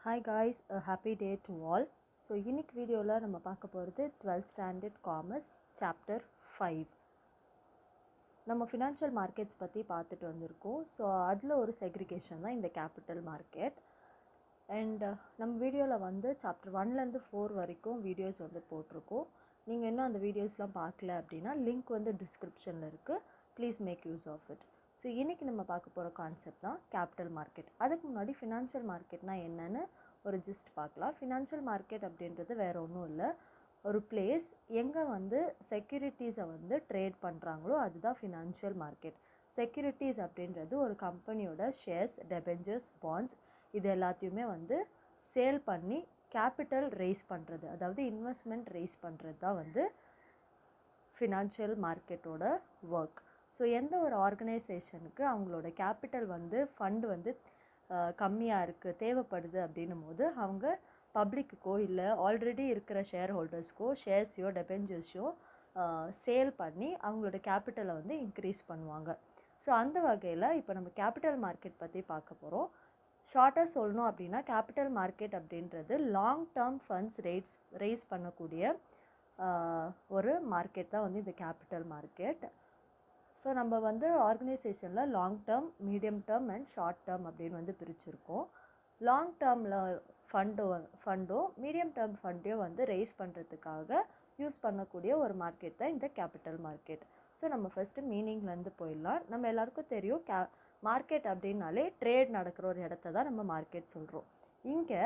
Hi guys, a happy day to all. So இன்னைக்கு வீடியோவில் நம்ம பார்க்க போகிறது 12th standard commerce chapter 5. நம்ம ஃபினான்ஷியல் மார்க்கெட்ஸ் பற்றி பார்த்துட்டு வந்திருக்கோம். ஸோ அதில் ஒரு செக்ரிகேஷன் தான் இந்த கேபிட்டல் மார்க்கெட். அண்ட் நம்ம வீடியோவில் வந்து சாப்டர் 1லேருந்து 4 வரைக்கும் வீடியோஸ் வந்து போட்டிருக்கோம். நீங்கள் இன்னும் அந்த வீடியோஸ்லாம் பார்க்கல அப்படின்னா லிங்க் வந்து டிஸ்கிரிப்ஷனில் இருக்குது. Please make use of it. So இன்றைக்கி நம்ம பார்க்க போகிற கான்செப்ட் தான் கேபிட்டல் மார்க்கெட். அதுக்கு முன்னாடி ஃபினான்ஷியல் மார்க்கெட்னால் என்னென்னு ஒரு ஜிஸ்ட் பார்க்கலாம். ஃபினான்ஷியல் மார்க்கெட் அப்படின்றது வேறு ஒன்றும் இல்லை, ஒரு பிளேஸ் எங்கே வந்து செக்யூரிட்டிஸை வந்து ட்ரேட் பண்ணுறாங்களோ அதுதான் ஃபினான்ஷியல் மார்க்கெட். செக்யூரிட்டிஸ் அப்படின்றது ஒரு கம்பெனியோட ஷேர்ஸ், டெபெஞ்சர்ஸ், பாண்ட்ஸ் இது எல்லாத்தையுமே வந்து சேல் பண்ணி கேபிட்டல் ரைஸ் பண்ணுறது, அதாவது இன்வெஸ்ட்மெண்ட் ரைஸ் பண்ணுறது தான் வந்து ஃபினான்ஷியல் மார்க்கெட்டோட ஒர்க். ஸோ எந்த ஒரு ஆர்கனைசேஷனுக்கு அவங்களோட கேபிட்டல் வந்து ஃபண்டு வந்து கம்மியாக இருக்குது, தேவைப்படுது அப்படின்னும் போது அவங்க பப்ளிக்குக்கோ இல்லை ஆல்ரெடி இருக்கிற ஷேர் ஹோல்டர்ஸ்க்கோ ஷேர்ஸையோ டெபெஞ்சர்ஸையோ சேல் பண்ணி அவங்களோட கேபிட்டலை வந்து இன்க்ரீஸ் பண்ணுவாங்க. ஸோ அந்த வகையில் இப்போ நம்ம கேபிட்டல் மார்க்கெட் பற்றி பார்க்க போகிறோம். ஷார்ட்டாக சொல்லணும் அப்படின்னா கேபிட்டல் மார்க்கெட் அப்படின்றது லாங் டேர்ம் ஃபண்ட்ஸ் ரைஸ் பண்ணக்கூடிய ஒரு மார்க்கெட் தான் வந்து இந்த கேபிட்டல் மார்க்கெட். ஸோ நம்ம வந்து ஆர்கனைசேஷனில் long term, medium term and short term அப்படின்னு வந்து பிரிச்சுருக்கோம். லாங் டேர்மில் ஃபண்டோ மீடியம் டேர்ம் ஃபண்டையும் வந்து ரைஸ் பண்ணுறதுக்காக யூஸ் பண்ணக்கூடிய ஒரு மார்க்கெட் தான் இந்த கேபிட்டல் மார்க்கெட். ஸோ நம்ம ஃபஸ்ட்டு மீனிங்லேருந்து போயிடலாம். நம்ம எல்லாருக்கும் தெரியும் மார்க்கெட் அப்படின்னாலே ட்ரேட் நடக்கிற ஒரு இடத்த தான் நம்ம மார்க்கெட் சொல்கிறோம். இங்கே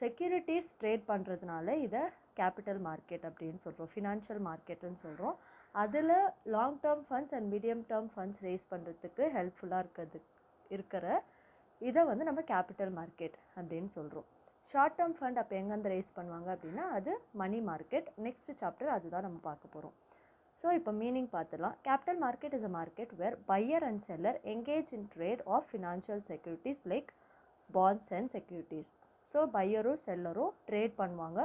செக்யூரிட்டிஸ் ட்ரேட் பண்ணுறதுனால இதை கேபிட்டல் மார்க்கெட் அப்படின்னு சொல்கிறோம், ஃபினான்ஷியல் மார்க்கெட்டுன்னு சொல்கிறோம். அதில் long term funds and medium term funds rice பண்ணுறதுக்கு ஹெல்ப்ஃபுல்லாக இருக்கிற இதை வந்து நம்ம கேபிட்டல் மார்க்கெட் அப்படின்னு சொல்கிறோம். ஷார்ட் டேர்ம் ஃபண்ட் அப்போ எங்கேருந்து ரைஸ் பண்ணுவாங்க அப்படின்னா அது மணி மார்க்கெட். நெக்ஸ்ட் சாப்டர் அதுதான் நம்ம பார்க்க போகிறோம். ஸோ இப்போ மீனிங் பார்த்துலாம். Capital market is a market where buyer and seller engage in trade of financial securities like bonds and securities. So பையரும் செல்லரும் ட்ரேட் பண்ணுவாங்க.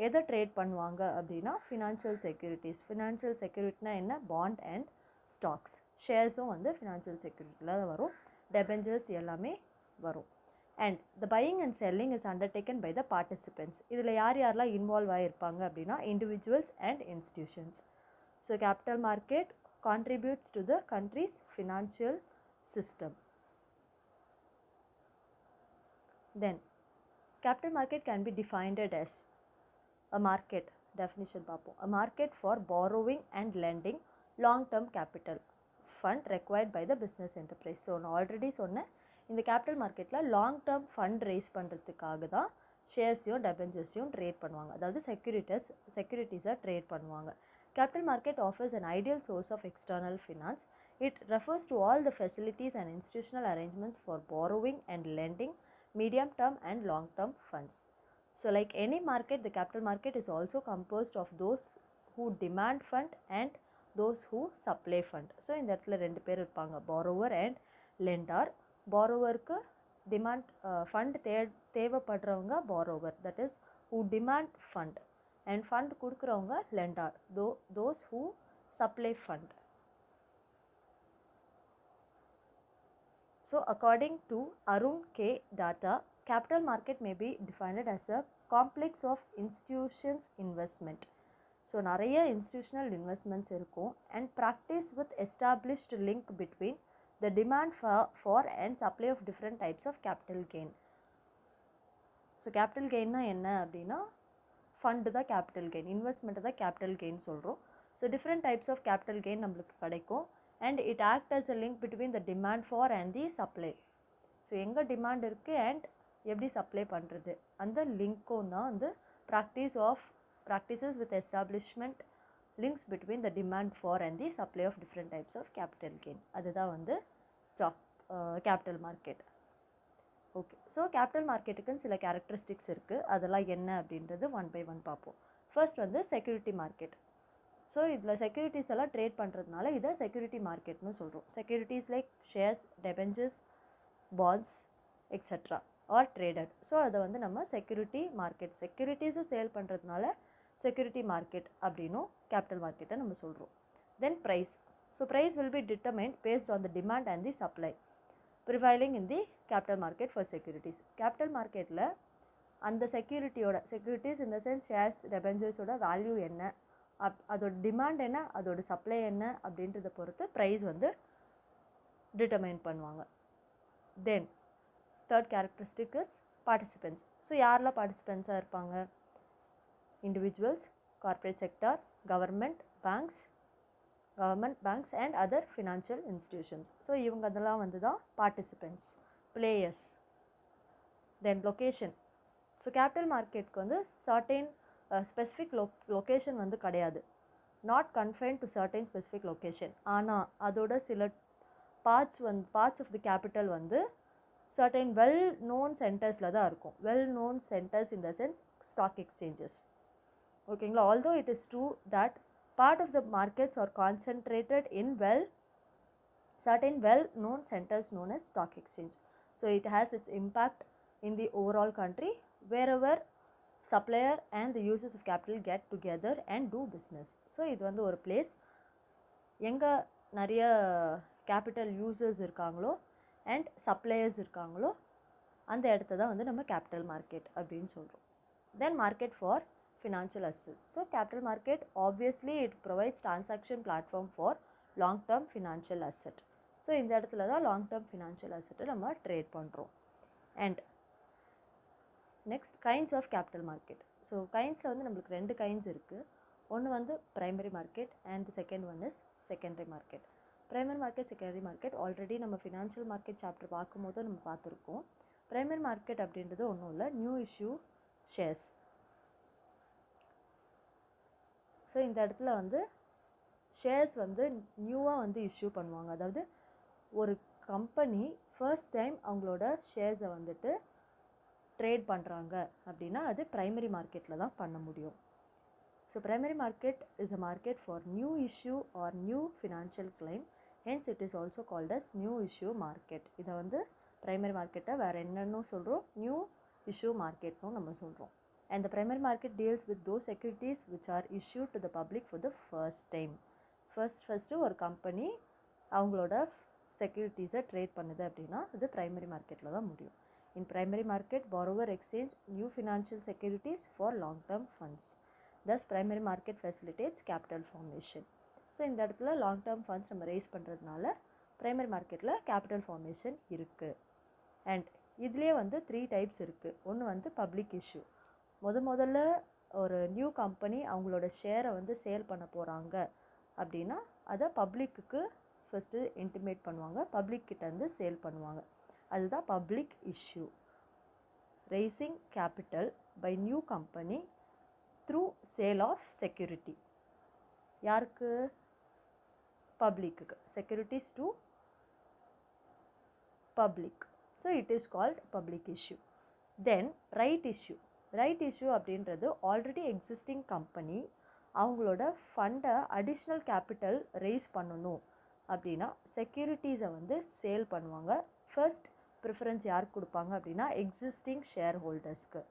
எதை ட்ரேட் பண்ணுவாங்க அப்படின்னா ஃபினான்ஷியல் செக்யூரிட்டிஸ். ஃபினான்ஷியல் செக்யூரிட்டினா என்ன? Bond and stocks. ஷேர்ஸும் வந்து ஃபினான்ஷியல் செக்யூரிட்டியில் வரும், டெபெஞ்சர்ஸ் எல்லாமே வரும். And the buying and selling is undertaken by the participants. இதில் யாரெல்லாம் இன்வால்வ் ஆகியிருப்பாங்க அப்படின்னா individuals and institutions. So capital market contributes to the country's financial system. Then capital market can be defined as a market. Definition பார்ப்போம். A market for borrowing and lending long-term capital fund required by the business enterprise. So நான் already சொன்னேன், இந்த capital மார்க்கெட்டில் long term fund raise பண்ணுறதுக்காக தான் ஷேர்ஸையும் டெபெஞ்சர்ஸையும் trade பண்ணுவாங்க, அதாவது செக்யூரிட்டிஸை trade பண்ணுவாங்க. Capital market offers an ideal source of external finance. It refers to all the facilities and institutional arrangements for borrowing and lending medium-term and long-term funds. So like any market, the capital market is also composed of those who demand fund and those who supply fund. So இந்த இடத்துல ரெண்டு பேர் இருப்பாங்க, borrower and lender. borrowerக்கு demand fund தேவைப்படுறவங்க borrower, that is who demand fund, and fund கொடுக்குறவங்க lender, those who supply fund. So according to Arun K. data, capital market may be defined as a complex of institutions investment. So நிறைய institutional investments இருக்கும் and practice with established link between the demand for and supply of different types of capital gain. So capital gain என்ன அப்படின்னா fund தான் capital gain, investment தான் capital gain சொல்கிறோம். So different types of capital gain நம்மளுக்கு கிடைக்கும் and it act as a link between the demand for and the supply. So எங்கே demand இருக்குது and எப்படி சப்ளை பண்ணுறது, அந்த லிங்க்கும் தான் வந்து practices with establishment links between the demand for and the supply of different types of capital gain. அதுதான் வந்து capital market. Okay, so capital மார்க்கெட்டுக்குன்னு சில கேரக்டரிஸ்டிக்ஸ் இருக்குது, அதெல்லாம் என்ன அப்படின்றது ஒன் பை ஒன் பார்ப்போம். ஃபர்ஸ்ட் வந்து செக்யூரிட்டி மார்க்கெட். ஸோ இதில் செக்யூரிட்டிஸ் எல்லாம் ட்ரேட் பண்ணுறதுனால இதை செக்யூரிட்டி மார்க்கெட்னு சொல்கிறோம். Securities like shares, debentures, bonds etcetera are traded. So அதை வந்து நம்ம செக்யூரிட்டி மார்க்கெட், செக்யூரிட்டிஸை சேல் பண்ணுறதுனால செக்யூரிட்டி மார்க்கெட் அப்படின்னும் கேபிட்டல் மார்க்கெட்டை நம்ம சொல்கிறோம். Then price. So price will be determined based on the demand and the supply prevailing in the capital market for securities. Capital marketல அந்த செக்யூரிட்டிஸ் இந்த சென்ஸ் ஷேர்ஸ் டெபெஞ்சர்ஸோட வேல்யூ என்ன, அதோட டிமாண்ட் என்ன, அதோட சப்ளை என்ன அப்படின்றத பொறுத்து ப்ரைஸ் வந்து டிட்டர்மைன் பண்ணுவாங்க. Then third characteristic is participants. So யாரெல்லாம் பார்ட்டிசிபென்ட்ஸாக இருப்பாங்க? Individuals, corporate sector, government banks and other financial institutions. So இவங்க அதெல்லாம் வந்து தான் participants. Players. Then location. So capital மார்க்கெட்டுக்கு வந்து சர்டைன் ஸ்பெசிஃபிக் லொக்கேஷன் வந்து கிடையாது. Not confined to certain specific location. ஆனால் அதோட சில பார்ட்ஸ் ஆஃப் தி கேபிட்டல் வந்து சர்டைன் வெல் நோன் சென்டர்ஸில் தான் இருக்கும். Well known centres in the sense stock exchanges. ஓகேங்களா? Although it is true that part of the markets are concentrated in certain well-known centers known as stock exchange. So it has its impact in the overall country wherever supplier and the users of capital get together and do business. So இது வந்து ஒரு place எங்கே நிறைய capital users இருக்காங்களோ and suppliers இருக்காங்களோ அந்த இடத்த தான் வந்து நம்ம capital market அப்படின்னு சொல்கிறோம். Then market for financial assets. So capital market obviously it provides transaction platform for long term financial asset. So இந்த இடத்துல தான் long term financial asset நம்ம ட்ரேட் பண்ணுறோம். And next kinds of capital market. So kindsல வந்து நம்மளுக்கு 2 kinds இருக்குது. ஒன்று வந்து primary market and the second one is secondary market. Primary market, secondary market already நம்ம financial market chapter பார்க்கும்போது நம்ம பார்த்துருக்கோம். Primary market அப்படின்றது ஒன்றும் இல்லை, நியூ இஷ்யூ ஷேர்ஸ். ஸோ இந்த இடத்துல வந்து ஷேர்ஸ் வந்து நியூவாக வந்து இஷ்யூ பண்ணுவாங்க. அதாவது ஒரு கம்பெனி ஃபர்ஸ்ட் டைம் அவங்களோட ஷேர்ஸை வந்துட்டு ட்ரேட் பண்ணுறாங்க அப்படின்னா அது ப்ரைமரி மார்க்கெட்டில் தான் பண்ண முடியும். So primary market is a market for new issue or new financial claim. Hence it is also called as new issue market. இதை வந்து ப்ரைமரி மார்க்கெட்டை வேறு என்னன்னு சொல்கிறோம், நியூ இஷ்யூ மார்க்கெட்னும் நம்ம சொல்கிறோம். And the primary market deals with those securities which are issued to the public for the first time. First ஒரு company அவங்களோட செக்யூரிட்டிஸை ட்ரேட் பண்ணுது அப்படின்னா அது ப்ரைமரி மார்க்கெட்டில் தான் முடியும். In primary market borrower exchange new financial securities for long term funds. Thus primary market facilitates capital formation. So இந்த இடத்துல லாங் டேர்ம் ஃபண்ட்ஸ் நம்ம ரேஸ் பண்ணுறதுனால ப்ரைமரி மார்க்கெட்டில் கேபிட்டல் ஃபார்மேஷன் இருக்குது. அண்ட் இதுலேயே வந்து 3 டைப்ஸ் இருக்குது. ஒன்று வந்து பப்ளிக் இஷ்யூ. முதல்ல ஒரு நியூ கம்பெனி அவங்களோட ஷேரை வந்து சேல் பண்ண போகிறாங்க அப்படின்னா அதை பப்ளிக்கு ஃபஸ்ட்டு இன்டிமேட் பண்ணுவாங்க, பப்ளிக் கிட்டேருந்து சேல் பண்ணுவாங்க. அதுதான் public issue. Raising capital by new company through sale of security. யாருக்கு? பப்ளிக்கு. Securities to public. So it is called public issue. Then right issue. Right issue அப்படின்றது ஆல்ரெடி எக்ஸிஸ்டிங் கம்பெனி அவங்களோட ஃபண்டை additional capital rice பண்ணணும் அப்படின்னா செக்யூரிட்டிஸை வந்து sale பண்ணுவாங்க. First preference யாருக்கு கொடுப்பாங்க அப்படின்னா எக்ஸிஸ்டிங் ஷேர் ஹோல்டர்ஸ்க்கு.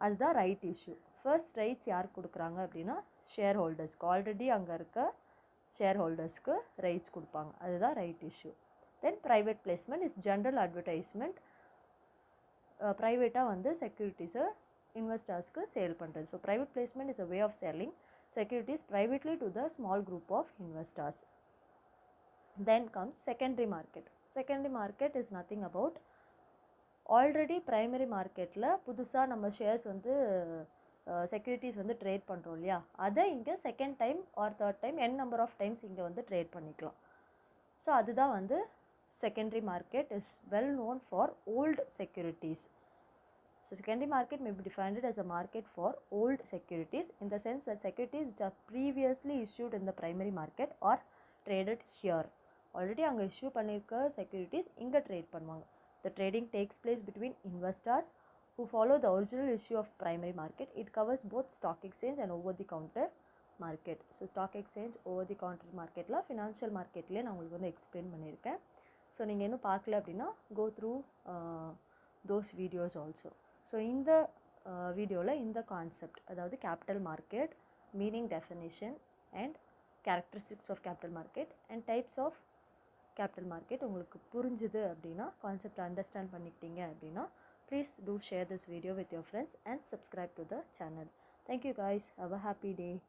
அதுதான் ரைட் இஷ்யூ. ஃபர்ஸ்ட் ரைட்ஸ் யாருக்கு கொடுக்குறாங்க அப்படின்னா ஷேர் ஹோல்டர்ஸ்க்கு. ஆல்ரெடி அங்கே இருக்க ஷேர் ஹோல்டர்ஸ்க்கு ரைட்ஸ் கொடுப்பாங்க. அதுதான் right issue. Then private placement is general advertisement. ப்ரைவேட்டாக வந்து செக்யூரிட்டிஸை இன்வெஸ்டர்ஸ்க்கு சேல் பண்ணுறது. So private placement is a way of selling securities privately to the small group of investors. Then comes secondary market. Secondary market is nothing about already primary மார்க்கெட்டில் புதுசாக நம்ம shares வந்து securities வந்து ட்ரேட் பண்ணுறோம் இல்லையா, அதை இங்கே second time or third time number of times இங்கே வந்து ட்ரேட் பண்ணிக்கலாம். ஸோ அதுதான் வந்து secondary market is well known for old securities. So secondary market may be defined as a market for old securities in the sense that securities which are previously issued in the primary market are traded here. Already அங்கே issue பண்ணியிருக்க securities இங்கே trade பண்ணுவாங்க. The trading takes place between investors who follow the original issue of primary market. It covers both stock exchange and over the counter market. So stock exchange over the counter marketல financial marketலேயே நான் உங்களுக்கு வந்து explain பண்ணியிருக்கேன். So நீங்கள் இன்னும் பார்க்கல அப்படின்னா go through those videos also. So இந்த வீடியோவில் இந்த கான்செப்ட், அதாவது capital market meaning, definition and characteristics of capital market and types of capital market உங்களுக்கு புரிஞ்சுது அப்படின்னா, கான்செப்ட் அண்டர்ஸ்டாண்ட் பண்ணிக்கிட்டீங்க அப்படின்னா Please do share this video with your friends and subscribe to the channel. Thank you guys. Have a happy day.